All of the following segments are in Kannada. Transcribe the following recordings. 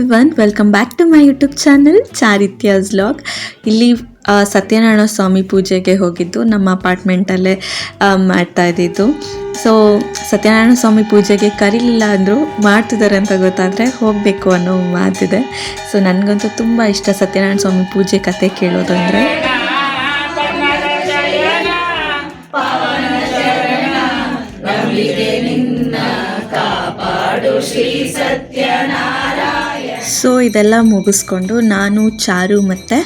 Everyone, welcome back to my YouTube channel Charitya's vlog. ಇಲ್ಲಿ ಸತ್ಯನಾರಾಯಣ ಸ್ವಾಮಿ ಪೂಜೆಗೆ ಹೋಗಿದ್ದು ನಮ್ಮ ಅಪಾರ್ಟ್ಮೆಂಟಲ್ಲೇ ಮಾಡ್ತಾ ಇದ್ದಿದ್ದು. ಸೊ ಸತ್ಯನಾರಾಯಣ ಸ್ವಾಮಿ ಪೂಜೆಗೆ ಕರೀಲಿಲ್ಲ ಅಂದರೂ ಮಾಡ್ತಿದ್ದಾರೆ ಅಂತ ಗೊತ್ತಾದರೆ ಹೋಗಬೇಕು ಅನ್ನೋ ಮಾತಿದೆ. ಸೊ ನನಗಂತೂ ತುಂಬ ಇಷ್ಟ ಸತ್ಯನಾರಾಯಣ ಸ್ವಾಮಿ ಪೂಜೆ ಕತೆ ಕೇಳೋದಂದರೆ. ಸೊ ಇದೆಲ್ಲ ಮುಗಿಸ್ಕೊಂಡು ನಾನು, ಚಾರು ಮತ್ತು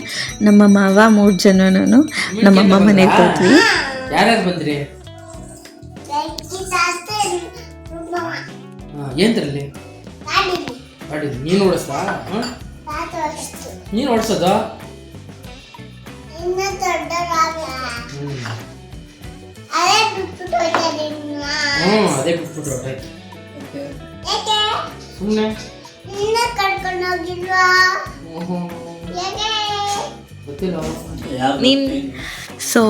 ನಮ್ಮ ಮಾವ 3 ಜನನೂ ನಮ್ಮಮ್ಮ ಮನೆಗೆ ಹೋದ್ವಿ. ಯಾರ್ಯಾರು ಬಂದ್ರಿ? ಏನ್ರಲ್ಲಿ ನೀನು ಓಡಿಸ್ತಾ? ನೀನು ಓಡಿಸೋದ? ಅದೇ ಬಿಟ್ಬಿಟ್ಟು ಸುಮ್ಮನೆ ಸೊ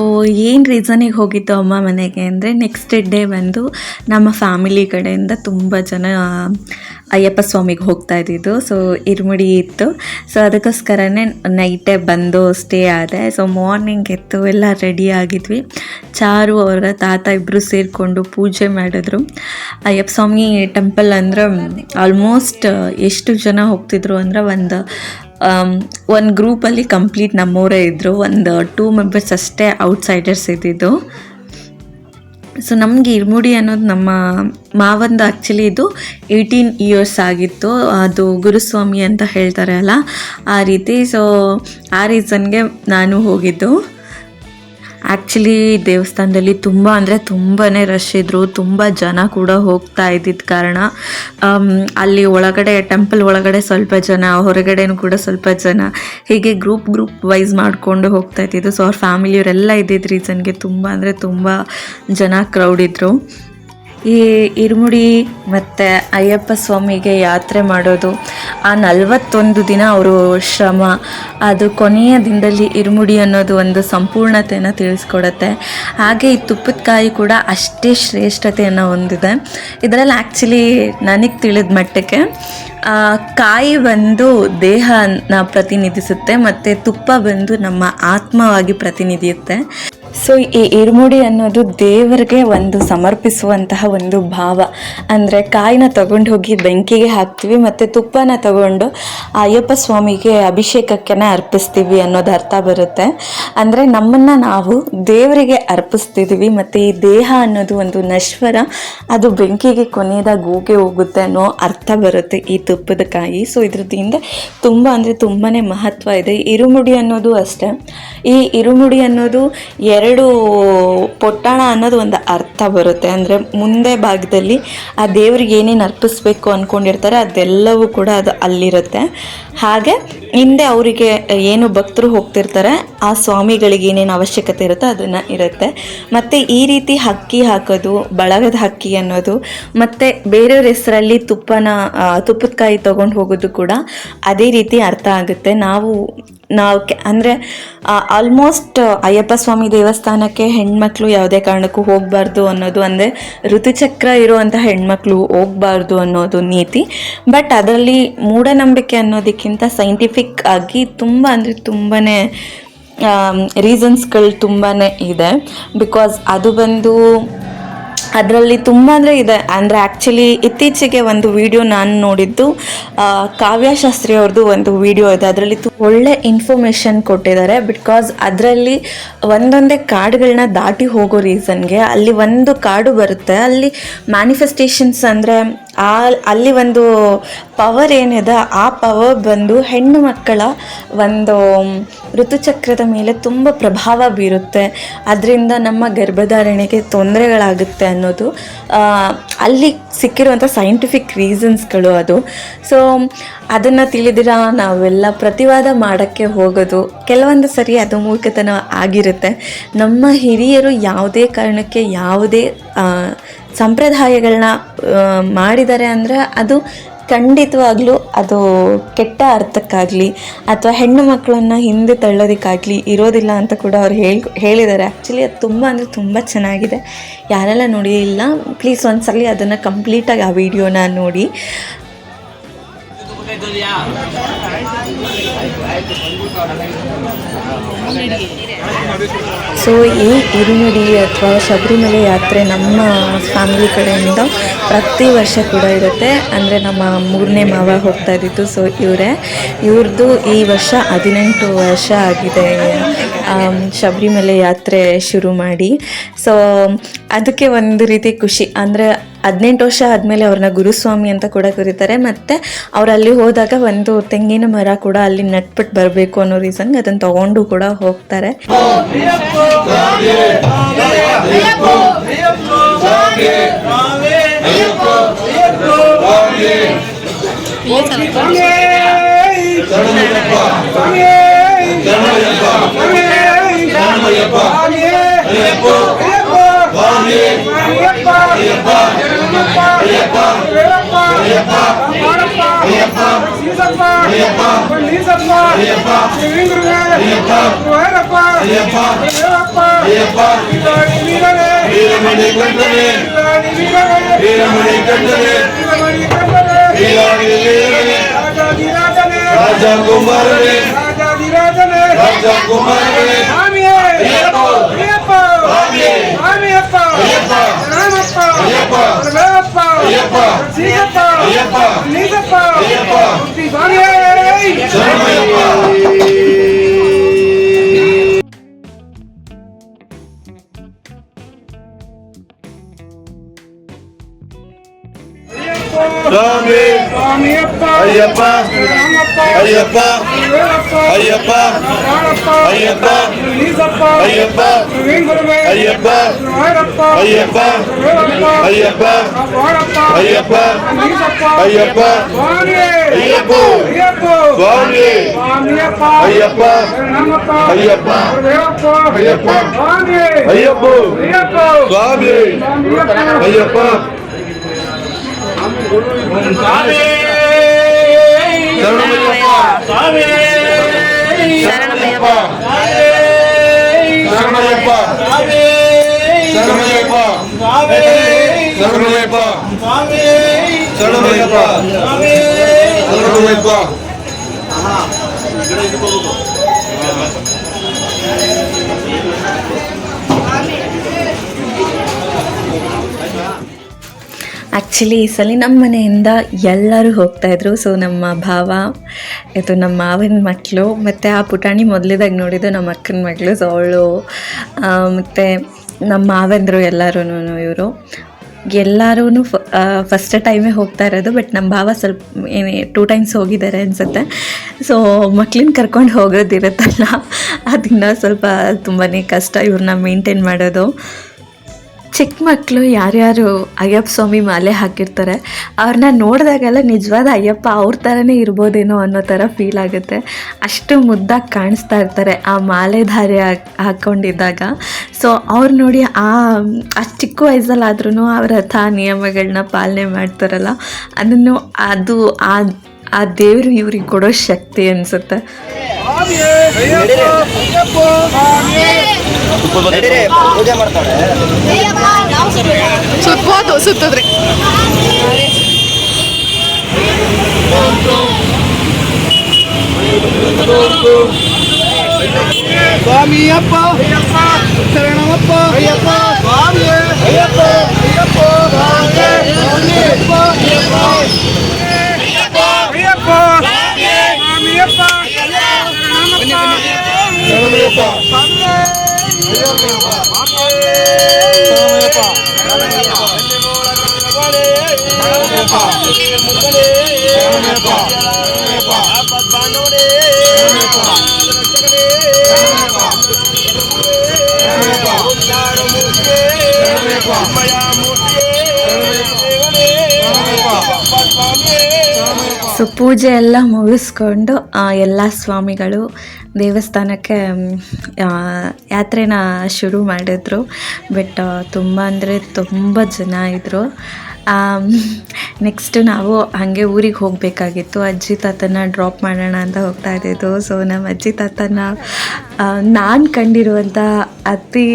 ಏನು ರೀಸನಿಗೆ ಹೋಗಿದ್ದು ಅಮ್ಮ ಮನೆಗೆ ಅಂದರೆ, ನೆಕ್ಸ್ಟ್ ಡೇ ಬಂದು ನಮ್ಮ ಫ್ಯಾಮಿಲಿ ಕಡೆಯಿಂದ ತುಂಬ ಜನ ಅಯ್ಯಪ್ಪ ಸ್ವಾಮಿಗೆ ಹೋಗ್ತಾ ಇದ್ದಿದ್ದು. ಸೊ ಇರುಮುಡಿ ಇತ್ತು. ಸೊ ಅದಕ್ಕೋಸ್ಕರನೇ ನೈಟೇ ಬಂದು ಸ್ಟೇ ಆದೆ. ಸೊ ಮಾರ್ನಿಂಗ್ ಎದ್ದು ಎಲ್ಲ ರೆಡಿ ಆಗಿದ್ವಿ. ಚಾರು ಅವರ ತಾತ ಇಬ್ಬರು ಸೇರಿಕೊಂಡು ಪೂಜೆ ಮಾಡಿದ್ರು. ಅಯ್ಯಪ್ಪ ಸ್ವಾಮಿ ಟೆಂಪಲ್ ಅಂದ್ರೆ ಆಲ್ಮೋಸ್ಟ್ ಎಷ್ಟು ಜನ ಹೋಗ್ತಿದ್ರು ಅಂದರೆ ಒಂದು ಗ್ರೂಪಲ್ಲಿ ಕಂಪ್ಲೀಟ್ ನಮ್ಮವರೇ ಇದ್ದರು. ಒಂದು 2 ಮೆಂಬರ್ಸ್ ಅಷ್ಟೇ ಔಟ್ಸೈಡರ್ಸ್ ಇದ್ದಿದ್ದು. ಸೊ ನಮಗೆ ಇರುಮುಡಿ ಅನ್ನೋದು ನಮ್ಮ ಮಾವಂದು ಆ್ಯಕ್ಚುಲಿ ಇದು 18 ಇಯರ್ಸ್ ಆಗಿತ್ತು. ಅದು ಗುರುಸ್ವಾಮಿ ಅಂತ ಹೇಳ್ತಾರೆ ಅಲ್ಲ, ಆ ರೀತಿ. ಸೊ ಆ ರೀಸನ್ಗೆ ನಾನು ಹೋಗಿದ್ದು. ಆ್ಯಕ್ಚುಲಿ ದೇವಸ್ಥಾನದಲ್ಲಿ ತುಂಬ ಅಂದರೆ ತುಂಬಾ ರಶ್ ಇದ್ದರು. ತುಂಬ ಜನ ಕೂಡ ಹೋಗ್ತಾ ಇದ್ದಿದ್ದ ಕಾರಣ ಅಲ್ಲಿ ಒಳಗಡೆ ಟೆಂಪಲ್ ಒಳಗಡೆ ಸ್ವಲ್ಪ ಜನ, ಹೊರಗಡೆನೂ ಕೂಡ ಸ್ವಲ್ಪ ಜನ, ಹೀಗೆ ಗ್ರೂಪ್ ವೈಸ್ ಮಾಡಿಕೊಂಡು ಹೋಗ್ತಾ ಇದ್ದಿದ್ದು. ಸೊ ಅವ್ರ ಫ್ಯಾಮಿಲಿಯವರೆಲ್ಲ ಇದ್ದಿದ್ದ ರೀಸನ್ಗೆ ತುಂಬ ಅಂದರೆ ತುಂಬ ಜನ ಕ್ರೌಡ್ ಇದ್ದರು. ಈ ಇರುಮುಡಿ ಮತ್ತು ಅಯ್ಯಪ್ಪ ಸ್ವಾಮಿಗೆ ಯಾತ್ರೆ ಮಾಡೋದು, ಆ 41 ದಿನ ಅವರು ಶ್ರಮ, ಅದು ಕೊನೆಯ ದಿನದಲ್ಲಿ ಇರುಮುಡಿ ಅನ್ನೋದು ಒಂದು ಸಂಪೂರ್ಣತೆಯನ್ನು ತಿಳಿಸ್ಕೊಡುತ್ತೆ. ಹಾಗೆ ಈ ತುಪ್ಪದ ಕಾಯಿ ಕೂಡ ಅಷ್ಟೇ ಶ್ರೇಷ್ಠತೆಯನ್ನು ಹೊಂದಿದೆ. ಇದರಲ್ಲಿ ಆ್ಯಕ್ಚುಲಿ ನನಗೆ ತಿಳಿದ ಮಟ್ಟಕ್ಕೆ ಕಾಯಿ ಬಂದು ದೇಹನ ಪ್ರತಿನಿಧಿಸುತ್ತೆ ಮತ್ತು ತುಪ್ಪ ಬಂದು ನಮ್ಮ ಆತ್ಮವಾಗಿ ಪ್ರತಿನಿಧಿಸುತ್ತೆ. ಸೊ ಈ ಇರುಮುಡಿ ಅನ್ನೋದು ದೇವರಿಗೆ ಒಂದು ಸಮರ್ಪಿಸುವಂತಹ ಒಂದು ಭಾವ. ಅಂದರೆ ಕಾಯಿನ ತಗೊಂಡು ಹೋಗಿ ಬೆಂಕಿಗೆ ಹಾಕ್ತೀವಿ ಮತ್ತು ತುಪ್ಪನ ತಗೊಂಡು ಅಯ್ಯಪ್ಪ ಸ್ವಾಮಿಗೆ ಅಭಿಷೇಕಕ್ಕೆ ಅರ್ಪಿಸ್ತೀವಿ ಅನ್ನೋದು ಅರ್ಥ ಬರುತ್ತೆ. ಅಂದರೆ ನಮ್ಮನ್ನು ನಾವು ದೇವರಿಗೆ ಅರ್ಪಿಸ್ತಿದ್ದೀವಿ ಮತ್ತು ಈ ದೇಹ ಅನ್ನೋದು ಒಂದು ನಶ್ವರ, ಅದು ಬೆಂಕಿಗೆ ಕೊನೆಯದಾಗಿ ಹೋಗುತ್ತೆ ಅನ್ನೋ ಅರ್ಥ ಬರುತ್ತೆ ಈ ತುಪ್ಪದ ಕಾಯಿ. ಸೊ ಇದ್ರದಿಂದ ತುಂಬ ಅಂದರೆ ತುಂಬಾ ಮಹತ್ವ ಇದೆ. ಇರುಮುಡಿ ಅನ್ನೋದು ಅಷ್ಟೇ. ಈ ಇರುಮುಡಿ ಅನ್ನೋದು 2 ಪೊಟ್ಟಣ ಅನ್ನೋದು ಒಂದು ಅರ್ಥ ಬರುತ್ತೆ. ಅಂದರೆ ಮುಂದೆ ಭಾಗದಲ್ಲಿ ಆ ದೇವ್ರಿಗೆ ಏನೇನು ಅರ್ಪಿಸ್ಬೇಕು ಅಂದ್ಕೊಂಡಿರ್ತಾರೆ ಅದೆಲ್ಲವೂ ಕೂಡ ಅದು ಅಲ್ಲಿರುತ್ತೆ. ಹಾಗೆ ಹಿಂದೆ ಅವರಿಗೆ ಏನು ಭಕ್ತರು ಹೋಗ್ತಿರ್ತಾರೆ ಆ ಸ್ವಾಮಿಗಳಿಗೆ ಏನೇನು ಅವಶ್ಯಕತೆ ಇರುತ್ತೋ ಅದನ್ನು ಇರುತ್ತೆ. ಮತ್ತು ಈ ರೀತಿ ಹಕ್ಕಿ ಹಾಕೋದು, ಬಳಗದ ಹಕ್ಕಿ ಅನ್ನೋದು, ಮತ್ತು ಬೇರೆಯವ್ರ ಹೆಸರಲ್ಲಿ ತುಪ್ಪದ ಕಾಯಿ ತೊಗೊಂಡು ಹೋಗೋದು ಕೂಡ ಅದೇ ರೀತಿ ಅರ್ಥ ಆಗುತ್ತೆ. ನಾವು ಅಂದರೆ ಆಲ್ಮೋಸ್ಟ್ ಅಯ್ಯಪ್ಪ ಸ್ವಾಮಿ ದೇವಸ್ಥಾನಕ್ಕೆ ಹೆಣ್ಮಕ್ಳು ಯಾವುದೇ ಕಾರಣಕ್ಕೂ ಹೋಗಬಾರ್ದು ಅನ್ನೋದು, ಅಂದರೆ ಋತುಚಕ್ರ ಇರುವಂಥ ಹೆಣ್ಮಕ್ಳು ಹೋಗಬಾರ್ದು ಅನ್ನೋದು ನೀತಿ. ಬಟ್ ಅದರಲ್ಲಿ ಮೂಢನಂಬಿಕೆ ಅನ್ನೋದಕ್ಕಿಂತ ಸೈಂಟಿಫಿಕ್ ಆಗಿ ತುಂಬ ಅಂದರೆ ತುಂಬಾ ರೀಸನ್ಸ್ಗಳು ತುಂಬಾ ಇದೆ. ಬಿಕಾಸ್ ಅದು ಬಂದು ಅದರಲ್ಲಿ ತುಂಬ ಅಂದರೆ ಇದೆ. ಅಂದರೆ ಆ್ಯಕ್ಚುಲಿ ಇತ್ತೀಚೆಗೆ ಒಂದು ವಿಡಿಯೋ ನಾನು ನೋಡಿದ್ದು, ಕಾವ್ಯಶಾಸ್ತ್ರಿ ಅವ್ರದ್ದು ಒಂದು ವಿಡಿಯೋ ಇದೆ. ಅದರಲ್ಲಿ ಒಳ್ಳೆ ಇನ್ಫಾರ್ಮೇಷನ್ ಕೊಟ್ಟಿದ್ದಾರೆ. ಬಿಕಾಸ್ ಅದರಲ್ಲಿ ಒಂದೊಂದೇ ಕಾಡುಗಳನ್ನ ದಾಟಿ ಹೋಗೋ ರೀಸನ್ಗೆ ಅಲ್ಲಿ ಒಂದು ಕಾಡು ಬರುತ್ತೆ. ಅಲ್ಲಿ ಮ್ಯಾನಿಫೆಸ್ಟೇಷನ್ಸ್ ಅಂದರೆ ಅಲ್ಲಿ ಒಂದು ಪವರ್ ಏನಿದೆ, ಆ ಪವರ್ ಬಂದು ಹೆಣ್ಣು ಮಕ್ಕಳ ಒಂದು ಋತುಚಕ್ರದ ಮೇಲೆ ತುಂಬ ಪ್ರಭಾವ ಬೀರುತ್ತೆ. ಅದರಿಂದ ನಮ್ಮ ಗರ್ಭಧಾರಣೆಗೆ ತೊಂದರೆಗಳಾಗುತ್ತೆ ಅನ್ನೋದು ಅಲ್ಲಿ ಸಿಕ್ಕಿರುವಂಥ ಸೈಂಟಿಫಿಕ್ ರೀಸನ್ಸ್ಗಳು ಅದು. ಸೊ ಅದನ್ನು ತಿಳಿದಿರ ನಾವೆಲ್ಲ ಪ್ರತಿವಾದ ಮಾಡೋಕ್ಕೆ ಹೋಗೋದು ಕೆಲವೊಂದು ಸರಿ ಅದು ಮೂರ್ಖತನ ಆಗಿರುತ್ತೆ. ನಮ್ಮ ಹಿರಿಯರು ಯಾವುದೇ ಕಾರಣಕ್ಕೆ ಯಾವುದೇ ಸಂಪ್ರದಾಯಗಳನ್ನ ಮಾಡಿದ್ದಾರೆ ಅಂದರೆ ಅದು ಖಂಡಿತವಾಗ್ಲೂ ಅದು ಕೆಟ್ಟ ಅರ್ಥಕ್ಕಾಗಲಿ ಅಥವಾ ಹೆಣ್ಣು ಮಕ್ಕಳನ್ನು ಹಿಂದೆ ತಳ್ಳೋದಕ್ಕಾಗಲಿ ಇರೋದಿಲ್ಲ ಅಂತ ಕೂಡ ಅವ್ರು ಹೇಳಿದ್ದಾರೆ. ಆ್ಯಕ್ಚುಲಿ ಅದು ತುಂಬ ಅಂದರೆ ತುಂಬ ಚೆನ್ನಾಗಿದೆ. ಯಾರೆಲ್ಲ ನೋಡಿಲ್ಲ ಪ್ಲೀಸ್ ಒಂದ್ಸಲ ಅದನ್ನು ಕಂಪ್ಲೀಟಾಗಿ ಆ ವಿಡಿಯೋನ ನೋಡಿ. ಸೊ ಈ ಇರುಮುಡಿ ಅಥವಾ ಶಬರಿಮಲೆ ಯಾತ್ರೆ ನಮ್ಮ ಫ್ಯಾಮಿಲಿ ಕಡೆಯಿಂದ ಪ್ರತಿ ವರ್ಷ ಕೂಡ ಇರುತ್ತೆ. ಅಂದರೆ ನಮ್ಮ 3ನೇ ಮಾವ ಹೋಗ್ತಾ ಇದ್ದಿದ್ದು. ಸೊ ಇವ್ರದ್ದು ಈ ವರ್ಷ 18 ವರ್ಷ ಆಗಿದೆ ಶಬರಿಮಲೆ ಯಾತ್ರೆ ಶುರು ಮಾಡಿ. ಸೊ ಅದಕ್ಕೆ ಒಂದು ರೀತಿ ಖುಷಿ. ಅಂದರೆ 18 ವರ್ಷ ಆದಮೇಲೆ ಅವ್ರನ್ನ ಗುರುಸ್ವಾಮಿ ಅಂತ ಕೂಡ ಕರೀತಾರೆ. ಮತ್ತು ಅವ್ರು ಅಲ್ಲಿ ಹೋದಾಗ ಒಂದು ತೆಂಗಿನ ಮರ ಕೂಡ ಅಲ್ಲಿ ನಟ್ಬಿಟ್ಟು ಬರಬೇಕು ಅನ್ನೋ ರೀಸನ್ಗೆ ಅದನ್ನು ತಗೊಂಡು ಕೂಡ ಹೋಗ್ತಾರೆ. ಅಯ್ಯಪ್ಪ ಅಯ್ಯಪ್ಪ ಅಯ್ಯಪ್ಪ ಅಯ್ಯಪ್ಪ ಅಯ್ಯಪ್ಪ ಅಯ್ಯಪ್ಪ ಅಯ್ಯಪ್ಪ ಅಯ್ಯಪ್ಪ ಅಯ್ಯಪ್ಪ ಅಯ್ಯಪ್ಪ ಅಯ್ಯಪ್ಪ ಸ್ವಾಮಿ ಅಯ್ಯಪ್ಪ ಅಯ್ಯಪ್ಪ ಅಯ್ಯಪ್ಪ ಅಯ್ಯಪ್ಪ ಸ್ವಾಮಿ ಅಯ್ಯಪ್ಪ ಶರಣಮಯ್ಯಪ್ಪ ಶರಣಮಯ್ಯಪ್ಪ ಶರಣಮಯ್ಯಪ್ಪ ಶರಣಮಯ್ಯಪ್ಪ ಶರಣಮಯ್ಯಪ್ಪ ಶರಣಮಯ್ಯಪ್ಪ ಶರಣಮಯ್ಯಪ್ಪ ಆ್ಯಕ್ಚುಲಿ ಈ ಸಲ ನಮ್ಮ ಮನೆಯಿಂದ ಎಲ್ಲರೂ ಹೋಗ್ತಾಯಿದ್ರು. ಸೊ ನಮ್ಮ ಭಾವ, ಇದು ನಮ್ಮ ಮಾವನ ಮಕ್ಕಳು, ಮತ್ತು ಆ ಪುಟಾಣಿ ಮೊದಲೇದಾಗಿ ನೋಡಿದ್ದು ನಮ್ಮ ಅಕ್ಕನ ಮಗಳು. ಸೊ ಅವಳು ಮತ್ತು ನಮ್ಮ ಮಾವಂದರು ಎಲ್ಲರೂ ಇವರು ಎಲ್ಲರೂ ಫಸ್ಟ್ ಟೈಮೇ ಹೋಗ್ತಾ ಇರೋದು. ಬಟ್ ನಮ್ಮ ಭಾವ ಸ್ವಲ್ಪ 2 ಟೈಮ್ಸ್ ಹೋಗಿದ್ದಾರೆ ಅನಿಸುತ್ತೆ. ಸೊ ಮಕ್ಳನ್ನ ಕರ್ಕೊಂಡು ಹೋಗೋದಿರುತ್ತಲ್ಲ, ಅದನ್ನ ಸ್ವಲ್ಪ ತುಂಬಾ ಕಷ್ಟ ಇವ್ರನ್ನ ಮೇಂಟೈನ್ ಮಾಡೋದು. ಚಿಕ್ಕ ಮಕ್ಕಳು ಯಾರ್ಯಾರು ಅಯ್ಯಪ್ಪ ಸ್ವಾಮಿ ಮಾಲೆ ಹಾಕಿರ್ತಾರೆ ಅವ್ರನ್ನ ನೋಡಿದಾಗೆಲ್ಲ ನಿಜವಾದ ಅಯ್ಯಪ್ಪ ಅವ್ರ ಥರನೇ ಇರ್ಬೋದೇನೋ ಅನ್ನೋ ಥರ ಫೀಲ್ ಆಗುತ್ತೆ. ಅಷ್ಟು ಮುದ್ದಾಗಿ ಕಾಣಿಸ್ತಾ ಇರ್ತಾರೆ ಆ ಮಾಲೆಧಾರಿ ಹಾಕ್ಕೊಂಡಿದ್ದಾಗ. ಸೊ ಅವ್ರು ನೋಡಿ ಆ ಚಿಕ್ಕ ವಯಸ್ಸಲ್ಲಾದ್ರೂ ಅವ್ರ ರಥ ನಿಯಮಗಳನ್ನ ಪಾಲನೆ ಮಾಡ್ತಾರಲ್ಲ, ಅದನ್ನು ಆ ದೇವರು ಇವ್ರಿಗೆ ಕೊಡೋ ಶಕ್ತಿ ಅನಿಸುತ್ತೆ. ಪೂಜೆ ಮಾಡ್ತಾರೆ, ಸುತ್ತಬೋದು, ಸುತ್ತಿದ್ರೆ ಸ್ವಾಮಿ ಅಪ್ಪ ಶರಣಮಪ್ಪ ಅಯ್ಯಪ್ಪ ಸ್ವಾಮಿ ಅಯ್ಯಪ್ಪ ಅಯ್ಯಪ್ಪ ಸೊ ಪೂಜೆ ಎಲ್ಲ ಮುಗಿಸ್ಕೊಂಡು ಎಲ್ಲ ಸ್ವಾಮಿಗಳು ದೇವಸ್ಥಾನಕ್ಕೆ ಯಾತ್ರೆನ ಶುರು ಮಾಡಿದ್ರು. ಬಟ್ ತುಂಬ ಅಂದರೆ ತುಂಬ ಜನ ಇದ್ದರು. ನೆಕ್ಸ್ಟ್ ನಾವು ಹಾಗೆ ಊರಿಗೆ ಹೋಗಬೇಕಾಗಿತ್ತು. ಅಜ್ಜಿ ತಾತನ ಡ್ರಾಪ್ ಮಾಡೋಣ ಅಂತ ಹೋಗ್ತಾ ಇದ್ದಿದ್ದು. ಸೊ ನಮ್ಮ ಅಜ್ಜಿ ತಾತನ ನಾನು ಕಂಡಿರುವಂಥ ಅತಿ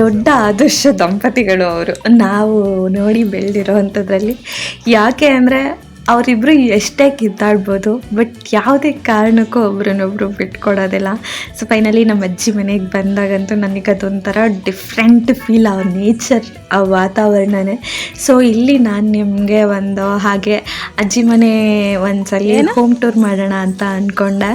ದೊಡ್ಡ ಆದರ್ಶ ದಂಪತಿಗಳು ಅವರು. ನಾವು ನೋಡಿ ಬೆಳೆದಿರೋ ಅಂಥದ್ರಲ್ಲಿ. ಯಾಕೆ ಅಂದರೆ ಅವರಿಬ್ಬರು ಎಷ್ಟೇ ಕಿತ್ತಾಡ್ಬೋದು, ಬಟ್ ಯಾವುದೇ ಕಾರಣಕ್ಕೂ ಒಬ್ರನ್ನೊಬ್ರು ಬಿಟ್ಕೊಡೋದಿಲ್ಲ. ಸೊ ಫೈನಲಿ ನಮ್ಮ ಅಜ್ಜಿ ಮನೆಗೆ ಬಂದಾಗಂತೂ ನನಗೆ ಅದೊಂಥರ ಡಿಫ್ರೆಂಟ್ ಫೀಲ್, ಆ ನೇಚರ್, ಆ ವಾತಾವರಣನೇ. ಸೊ ಇಲ್ಲಿ ನಾನು ನಿಮಗೆ ಒಂದು ಹಾಗೆ ಅಜ್ಜಿ ಮನೆ ಒಂದ್ಸಲಿ ಹೋಮ್ ಟೂರ್ ಮಾಡೋಣ ಅಂತ ಅಂದ್ಕೊಂಡೆ.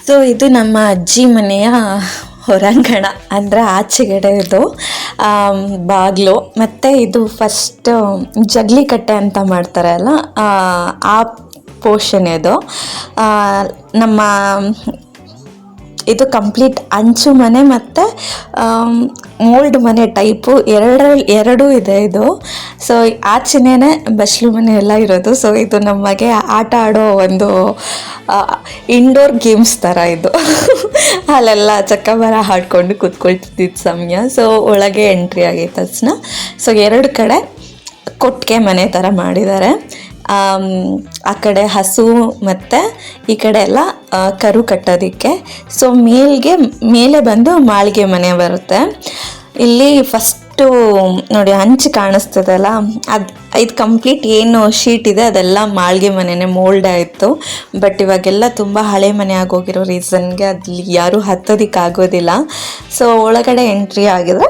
ಸೊ ಇದು ನಮ್ಮ ಅಜ್ಜಿ ಮನೆಯ ಹೊರಾಂಗಣ, ಅಂದರೆ ಆಚೆಗಡೆ ಇದು ಬಾಗಿಲು. ಮತ್ತು ಇದು ಫಸ್ಟ್ ಜಗ್ಲಿ ಕಟ್ಟೆ ಅಂತ ಮಾಡ್ತಾರಲ್ಲ ಆ ಪೋರ್ಷನ್ ಇದು. ನಮ್ಮ ಇದು ಕಂಪ್ಲೀಟ್ ಹಂಚು ಮನೆ ಮತ್ತು ಮೋಲ್ಡ್ ಮನೆ ಟೈಪು ಎರಡೂ ಇದೆ ಇದು. ಸೊ ಆಚೆನೇ ಬಸ್ಲು ಮನೆ ಎಲ್ಲ ಇರೋದು. ಸೊ ಇದು ನಮಗೆ ಆಟ ಆಡೋ ಒಂದು ಇಂಡೋರ್ ಗೇಮ್ಸ್ ಥರ ಇದು. ಅಲ್ಲೆಲ್ಲ ಚಕ್ಕಬರ ಹಾಡ್ಕೊಂಡು ಕೂತ್ಕೊಳ್ತಿದ್ದ ಸಮಯ. ಸೊ ಒಳಗೆ ಎಂಟ್ರಿ ಆಗೈತೆ ತಕ್ಷಣ. ಸೊ ಎರಡು ಕಡೆ ಕೊಟ್ಟಿಗೆ ಮನೆ ಥರ ಮಾಡಿದ್ದಾರೆ. ಆ ಕಡೆ ಹಸು ಮತ್ತು ಈ ಕಡೆ ಎಲ್ಲ ಕರು ಕಟ್ಟೋದಕ್ಕೆ. ಸೊ ಮೇಲೆ ಬಂದು ಮಾಳಿಗೆ ಮನೆ ಬರುತ್ತೆ. ಇಲ್ಲಿ ಫಸ್ಟು ನೋಡಿ ಹಂಚು ಕಾಣಿಸ್ತದಲ್ಲ, ಇದು ಕಂಪ್ಲೀಟ್ ಏನು ಶೀಟ್ ಇದೆ ಅದೆಲ್ಲ ಮಾಳಿಗೆ ಮನೆಯೇ, ಮೋಲ್ಡ್ ಆಯಿತು. ಬಟ್ ಇವಾಗೆಲ್ಲ ತುಂಬ ಹಳೆ ಮನೆ ಆಗೋಗಿರೋ ರೀಸನ್ಗೆ ಅಲ್ಲಿ ಯಾರೂ ಹತ್ತೋದಕ್ಕಾಗೋದಿಲ್ಲ. ಸೊ ಒಳಗಡೆ ಎಂಟ್ರಿ ಆಗಿದ್ರೆ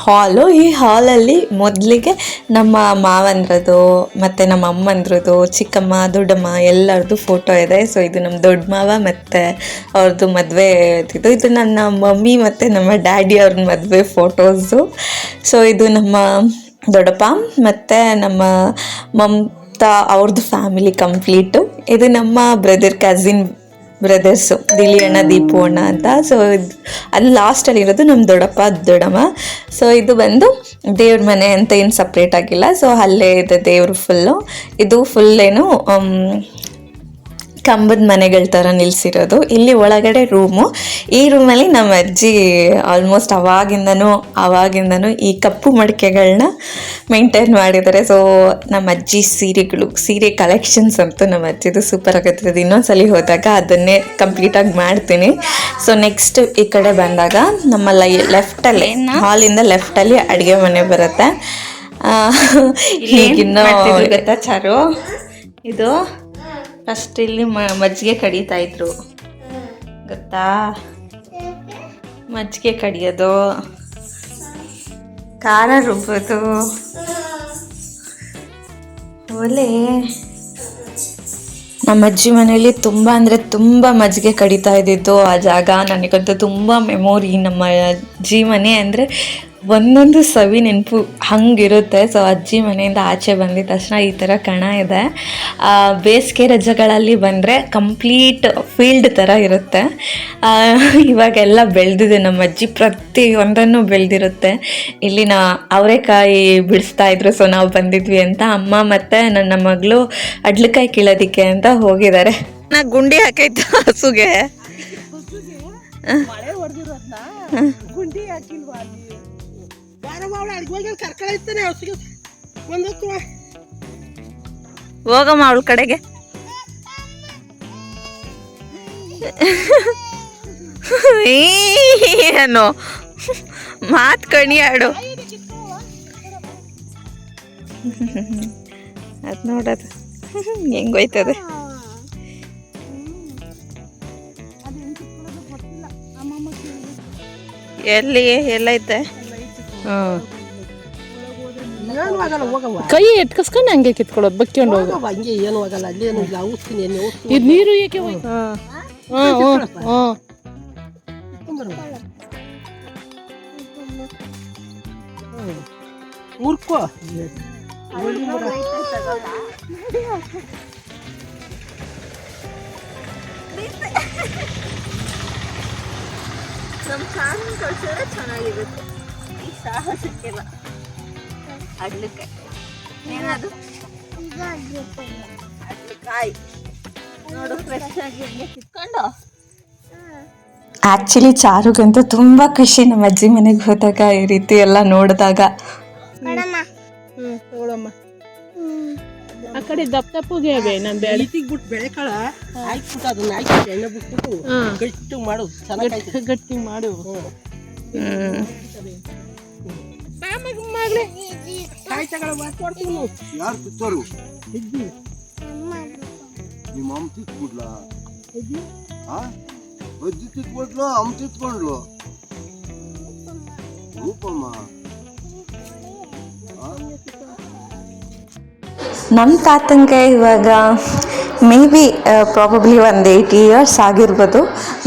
ಹಾಲು. ಈ ಹಾಲಲ್ಲಿ ಮೊದಲಿಗೆ ನಮ್ಮ ಮಾವಂದ್ರದ್ದು ಮತ್ತು ನಮ್ಮ ಅಮ್ಮಂದ್ರದ್ದು, ಚಿಕ್ಕಮ್ಮ, ದೊಡ್ಡಮ್ಮ ಎಲ್ಲರದ್ದು ಫೋಟೋ ಇದೆ. ಸೊ ಇದು ನಮ್ಮ ದೊಡ್ಡ ಮಾವ ಮತ್ತು ಅವ್ರದ್ದು ಮದುವೆ ಇದು ನನ್ನ ಮಮ್ಮಿ ಮತ್ತು ನಮ್ಮ ಡ್ಯಾಡಿ ಅವ್ರ ಮದುವೆ ಫೋಟೋಸು. ಸೊ ಇದು ನಮ್ಮ ದೊಡ್ಡಪ್ಪ ಮತ್ತು ನಮ್ಮ ಮಮತಾ ಅವ್ರದ್ದು ಫ್ಯಾಮಿಲಿ ಕಂಪ್ಲೀಟು. ಇದು ನಮ್ಮ ಕಸಿನ್ ಬ್ರದರ್ಸು, ದಿಲಿ ಅಣ್ಣ, ದೀಪು ಅಣ್ಣ ಅಂತ. ಸೊ ಅಲ್ಲಿ ಲಾಸ್ಟಲ್ಲಿ ಇರೋದು ನಮ್ಮ ದೊಡ್ಡಮ್ಮ. ಸೊ ಇದು ಬಂದು ದೇವ್ರ ಮನೆ ಅಂತ ಏನು ಸಪ್ರೇಟ್ ಆಗಿಲ್ಲ. ಸೊ ಅಲ್ಲೇ ಇದೆ ದೇವರು ಫುಲ್ಲು. ಇದು ಫುಲ್ ಏನು ಕಂಬದ ಮನೆಗಳ ಥರ ನಿಲ್ಲಿಸಿರೋದು. ಇಲ್ಲಿ ಒಳಗಡೆ ರೂಮು. ಈ ರೂಮಲ್ಲಿ ನಮ್ಮ ಅಜ್ಜಿ ಆಲ್ಮೋಸ್ಟ್ ಅವಾಗಿಂದನೂ ಈ ಕಪ್ಪು ಮಡಿಕೆಗಳನ್ನ ಮೇಂಟೈನ್ ಮಾಡಿದ್ದಾರೆ. ಸೊ ನಮ್ಮ ಅಜ್ಜಿ ಸೀರೆ ಕಲೆಕ್ಷನ್ಸ್ ಅಂತೂ ನಮ್ಮ ಅಜ್ಜಿದು ಸೂಪರ್ ಆಗುತ್ತೆ. ಅದು ಇನ್ನೊಂದ್ಸಲಿ ಹೋದಾಗ ಅದನ್ನೇ ಕಂಪ್ಲೀಟಾಗಿ ಮಾಡ್ತೀನಿ. ಸೊ ನೆಕ್ಸ್ಟ್ ಈ ಕಡೆ ಬಂದಾಗ ನಮ್ಮ ಲೆಫ್ಟಲ್ಲಿ ಹಾಲಿಂದ ಲೆಫ್ಟಲ್ಲಿ ಅಡುಗೆ ಮನೆ ಬರುತ್ತೆ. ಈಗಿನ್ನೂ ಗೊತ್ತಾ ಚಾರು, ಇದು ಫಸ್ಟ್ ಇಲ್ಲಿ ಮಜ್ಜಿಗೆ ಕಡಿತಾ ಇದ್ರು ಗೊತ್ತಾ, ಮಜ್ಜಿಗೆ ಕಡಿಯೋದು, ಖಾರ ರುಬ್ಬೋದು, ಒಲೆ. ನಮ್ಮ ಅಜ್ಜಿ ಮನೆಯಲ್ಲಿ ತುಂಬ ಅಂದರೆ ತುಂಬ ಮಜ್ಜಿಗೆ ಕಡಿತಾ ಇದ್ದಿದ್ದು ಆ ಜಾಗ. ನನಗಂತೂ ತುಂಬ ಮೆಮೊರಿ. ನಮ್ಮ ಅಜ್ಜಿ ಮನೆ ಅಂದರೆ ಒಂದೊಂದು ಸವಿ ನೆನಪು ಹಂಗಿರುತ್ತೆ. ಸೊ ಅಜ್ಜಿ ಮನೆಯಿಂದ ಆಚೆ ಬಂದಿದ ತಕ್ಷಣ ಈ ಥರ ಕಣ ಇದೆ. ಬೇಸಿಗೆ ರಜೆಗಳಲ್ಲಿ ಬಂದರೆ ಕಂಪ್ಲೀಟ್ ಫೀಲ್ಡ್ ಥರ ಇರುತ್ತೆ. ಇವಾಗೆಲ್ಲ ಬೆಳೆದಿದೆ. ನಮ್ಮ ಅಜ್ಜಿ ಪ್ರತಿಯೊಂದನ್ನು ಬೆಳೆದಿರುತ್ತೆ. ಇಲ್ಲಿ ಅವರೆಕಾಯಿ ಬಿಡಿಸ್ತಾಯಿದ್ರು. ಸೊ ನಾವು ಬಂದಿದ್ವಿ ಅಂತ ಅಮ್ಮ ಮತ್ತು ನನ್ನ ಮಗಳು ಅಡ್ಲಕಾಯಿ ಕೀಳೋದಕ್ಕೆ ಅಂತ ಹೋಗಿದ್ದಾರೆ. ಗುಂಡಿ ಹಾಕೈತೆ ಹಸುಗೆ. ಹೋಗಮ್ಮ ಅವಳ ಕಡೆಗೆ. ಏನೋ ಮಾತ್ ಕಣಿ ಆಡು. ಅದ್ ನೋಡದು ಹೆಂಗೋಯ್ತದೆ. ಎಲ್ಲಿ ಎಲ್ಲೈತೆ? ಕೈ ಎಟ್ಕಸ್ಕೊಂಡು ಹಂಗೆ ಕಿತ್ಕೊಳ್ಳೋದು, ಬಕ್ಕೊಂಡು ಹೋಗು. ಹಂಗೆ ಏನು ಆಗಲ್ಲ, ಅಲ್ಲಿ ಏನು ಇಲ್ಲ. ಔಷಧಿ ಎಣ್ಣೆ ಇದು ನೀರು ಏಕೆ ಮುರ್ಕೋ ನಮ್ಮ ಚಾನಲ್ ಕಳ್ಸಿದ್ರೆ ಚೆನ್ನಾಗಿರುತ್ತೆ. ಈ ಸಾಹಸಕ್ಕೆಲ್ಲ ಅಡ್ಲಕಾಯಿ ಏನದು ಅಡ್ಲಕಾಯಿ ನೋಡು, ಫ್ರೆಶ್ ಆಗಿ ಹಂಗೆ ಕಿತ್ಕೊಂಡು. ಆ್ಯಕ್ಚುಲಿ ಚಾರುಗಂತೂ ತುಂಬ ಖುಷಿ ನಮ್ಮ ಅಜ್ಜಿ ಮನೆಗೆ ಹೋದಾಗ ಈ ರೀತಿ ಎಲ್ಲ ನೋಡಿದಾಗ. ತಗೊಳಮ್ಮ. ಆ ಕಡೆ ದಪ್ಪ ದಪ್ಪಗೆ ಅವೆ ನಾನು ಬೇಡ ಈಟಿಗೆ ಬಿಟ್ಟು ಬೆಳೆಕಾಳ ಹಾಕ್ಬಿಟ್ಟು ಅದನ್ನ ಹಾಕಿ ಎಣ್ಣೆ ಬಿಟ್ಬಿಟ್ಟು ಗಟ್ಟಿ ಮಾಡು ಚೆನ್ನಾಗಿ ಗಟ್ಟಿ ಮಾಡು ಮಗಳೇ ಕಾಯಿ ತಗೊಳ ಮಾಡ್ಕೊಡ್ತೀನಿ ಯಾರು ತಿತ್ತೋರು ಹೆಜ್ಜಿ ನಿಮ್ಮ ಅಮ್ಮ ತಿತ್ಬಿಡ್ಲಾ ಅಜ್ಜಿ ತಿತ್ಬಿಟ್ಲು ಅಮ್ಮ ತಿತ್ಕೊಂಡ್ಲು ರೂಪಮ್ಮ ನಮ್ಮ ತಾತಂಗೆ ಇವಾಗ ಮೇ ಬಿ ಪ್ರಾಬಬ್ಲಿ ಒಂದು 80 ಇಯರ್ಸ್ ಆಗಿರ್ಬೋದು.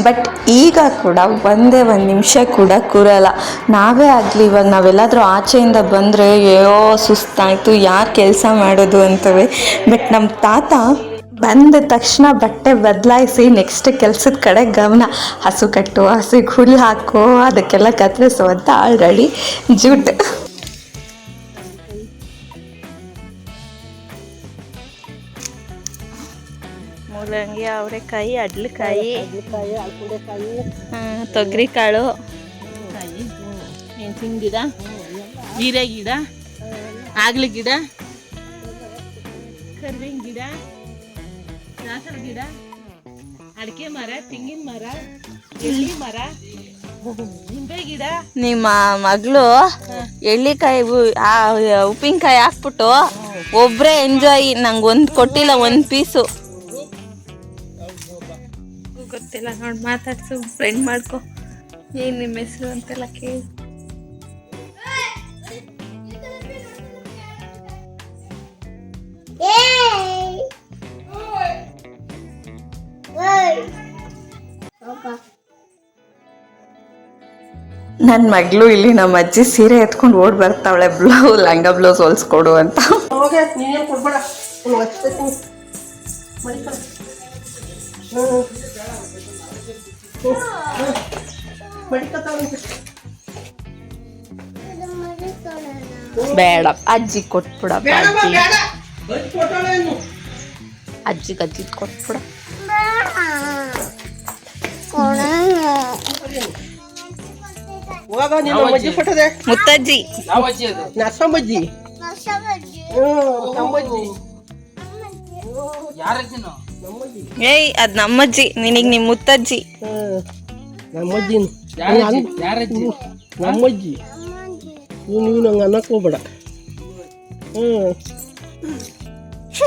ಬಟ್ ಈಗ ಕೂಡ ಒಂದೇ ಒಂದು ನಿಮಿಷ ಕೂಡ ಕೂರಲ್ಲ. ನಾವೇ ಆಗಲಿ ಇವಾಗ ನಾವೆಲ್ಲಾದರೂ ಆಚೆಯಿಂದ ಬಂದರೆ ಅಯ್ಯೋ ಸುಸ್ತಾಯಿತು ಯಾರು ಕೆಲಸ ಮಾಡೋದು ಅಂತವೆ. ಬಟ್ ನಮ್ಮ ತಾತ ಬಂದ ತಕ್ಷಣ ಬಟ್ಟೆ ಬದಲಾಯಿಸಿ ನೆಕ್ಸ್ಟ್ ಕೆಲಸದ ಕಡೆ ಗಮನ. ಹಸು ಕಟ್ಟು, ಹಸುಗೆ ಹುಲ್ಲು ಹಾಕೋ, ಅದಕ್ಕೆಲ್ಲ ಕತ್ತರಿಸು ಅಂತ ಆಲ್ರೆಡಿ ಜೂಟ್. ಮೂಲಂಗಿ, ಅವರೆಕಾಯಿ, ಅಡ್ಲಕಾಯಿ, ಅಲ್ಕೊಂಡೆಕಾಯಿ ತೊಗರಿ ಕಾಳು, ಮೆಣಸಿನ ಗಿಡ, ಹೀರೆ ಗಿಡ, ಆಗ್ಲಿ ಗಿಡ, ಕರ್ಬೇವಿನ ಗಿಡ, ದಾಸವಾಳ ಗಿಡ, ಅಡಿಕೆ ಮರ, ತೆಂಗಿನ ಮರ, ಎಳ್ಳಿ ಮರ, ನಿಂಬೆ ಗಿಡ. ನಿಮ್ಮ ಮಗಳು ಎಳ್ಳಿಕಾಯಿ ಉಪ್ಪಿನಕಾಯಿ ಹಾಕ್ಬಿಟ್ಟು ಒಬ್ಬರೇ ಎಂಜಾಯ್. ನಂಗೆ ಒಂದು ಕೊಟ್ಟಿಲ್ಲ ಒಂದು ಪೀಸು. ಗೊತ್ತಿಲ್ಲ ನೋಡಿ ಮಾತಾಡ್ಸು, ಫ್ರೆಂಡ್ ಮಾಡ್ಕೊ. ಏನು ನಿಮ್ಮ ಹೆಸರು ಅಂತೆಲ್ಲ ಕೇಳಿ. ನನ್ನ ಮಗಳು ಇಲ್ಲಿ ನಮ್ಮ ಅಜ್ಜಿ ಸೀರೆ ಎತ್ಕೊಂಡು ಓಡ್ ಬರ್ತಾವಳೆ, ಲಂಗ ಬ್ಲೌಸ್ ಹೊಲ್ಸ್ಕೊಡು ಅಂತ. ಹೋಗೆ ನೀನೇನು ಕೊಡ್ಬೇಡ ನಾನು ಹಚ್ತೀನಿ ಮಡಿಕ ಬೇಡ ಅಜ್ಜಿ ಕೊಟ್ಬಿಡಪ್ಪ. ಅಜ್ಜಿಗೆ ಅಜ್ಜಿ ಕೊಟ್ಬಿಡ. ಹೋಗ ನೀನು ಅಜ್ಜಿ ಕೊಟ್ಟದೆ ಮುತ್ತಜ್ಜಿ. ಯಾವ ಅಜ್ಜಿ ಅದು? ನಸಮಜ್ಜಿ ನಮ್ಮಜ್ಜಿ ಯಾರ ಅಜ್ಜಿನೋ? ಏಯ್ ಅದ್ ನಮ್ಮಜ್ಜಿ, ನಿನಗ್ ನಿಮ್ ಮುತ್ತಜ್ಜಿ. ನಮ್ಮಜ್ಜಿ ಯಾರ ಅಜ್ಜಿ? ನಮ್ಮಜ್ಜಿ. ನೀವು ನಂಗೆ ಅನ್ನಕ್ಕೆ ಹೋಗ್ಬೇಡ.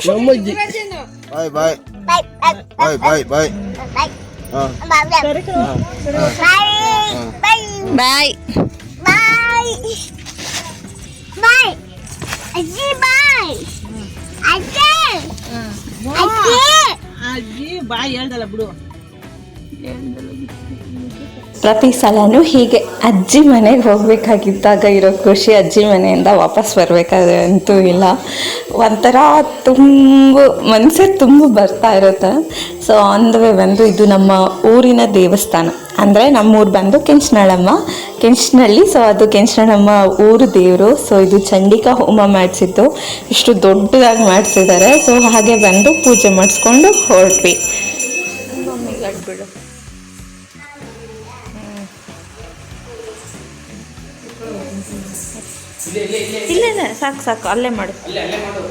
ನಮ್ಮಜ್ಜಿ. ಬಾಯ್ ಬಾಯ್ ಬಾಯ್ ಬಾಯ್ ಬಾಯ್ ಬಾಯ್ ಅಜ್ಜಿ ಬಾಯ್ ಹೇಳ್ದಲ್ಲ ಬಿಡು. ಪ್ರತಿ ಸಲನೂ ಹೀಗೆ ಅಜ್ಜಿ ಮನೆಗೆ ಹೋಗ್ಬೇಕಾಗಿದ್ದಾಗ ಇರೋ ಖುಷಿ ಅಜ್ಜಿ ಮನೆಯಿಂದ ವಾಪಸ್ ಬರಬೇಕಾದ್ರೆ ಅಂತೂ ಇಲ್ಲ. ಒಂಥರ ಮನಸ್ಸೇ ತುಂಬ ಬರ್ತಾ ಇರುತ್ತೆ. ಸೊ ಆನ್ ದ ವೇ ಬಂದು ಇದು ನಮ್ಮ ಊರಿನ ದೇವಸ್ಥಾನ. ಅಂದರೆ ನಮ್ಮೂರು ಬಂದು ಕೆಂಚನಳ್ಳಮ್ಮ, ಕೆಂಚನಹಳ್ಳಿ. ಸೊ ಅದು ಕೆಂಚನಳ್ಳಮ್ಮ ಊರು ದೇವರು. ಸೊ ಇದು ಚಂಡಿಕಾ ಹೋಮ ಮಾಡಿಸಿದ್ದು, ಇಷ್ಟು ದೊಡ್ಡದಾಗಿ ಮಾಡಿಸಿದ್ದಾರೆ. ಸೊ ಹಾಗೆ ಬಂದು ಪೂಜೆ ಮಾಡಿಸ್ಕೊಂಡು ಹೊರಟ್ವಿ. ಬಿಡು ಇಲ್ಲ ಸಾಕು ಸಾಕು, ಅಲ್ಲೇ ಮಾಡು. ಅಲ್ಲೇ ಮಾಡು.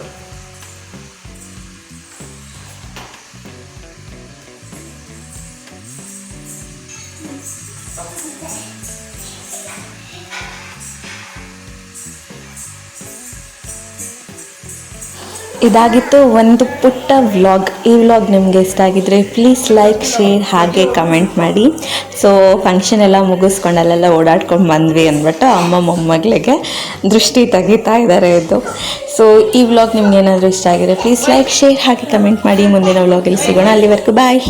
ಇದಾಗಿತ್ತು ಒಂದು ಪುಟ್ಟ ವ್ಲಾಗ್. ಈ ವ್ಲಾಗ್ ನಿಮಗೆ ಇಷ್ಟ ಆಗಿದ್ರೆ ಪ್ಲೀಸ್ ಲೈಕ್, ಶೇರ್ ಹಾಗೆ ಕಮೆಂಟ್ ಮಾಡಿ. ಸೊ ಫಂಕ್ಷನ್ ಎಲ್ಲ ಮುಗಿಸ್ಕೊಂಡು ಅಲ್ಲೆಲ್ಲ ಓಡಾಡ್ಕೊಂಡು ಬಂದ್ವಿ ಅಂದ್ಬಿಟ್ಟು ಅಮ್ಮ ಮೊಮ್ಮಗಳಿಗೆ ದೃಷ್ಟಿ ತೆಗಿತಾ ಇದ್ದಾರೆ ಇದು. ಸೊ ಈ ವ್ಲಾಗ್ ನಿಮ್ಗೆ ಏನಾದರೂ ಇಷ್ಟ ಆಗಿದ್ರೆ ಪ್ಲೀಸ್ ಲೈಕ್, ಶೇರ್ ಹಾಗೆ ಕಮೆಂಟ್ ಮಾಡಿ. ಮುಂದಿನ ವ್ಲಾಗಲ್ಲಿ ಸಿಗೋಣ. ಅಲ್ಲಿವರೆಗೂ ಬಾಯ್.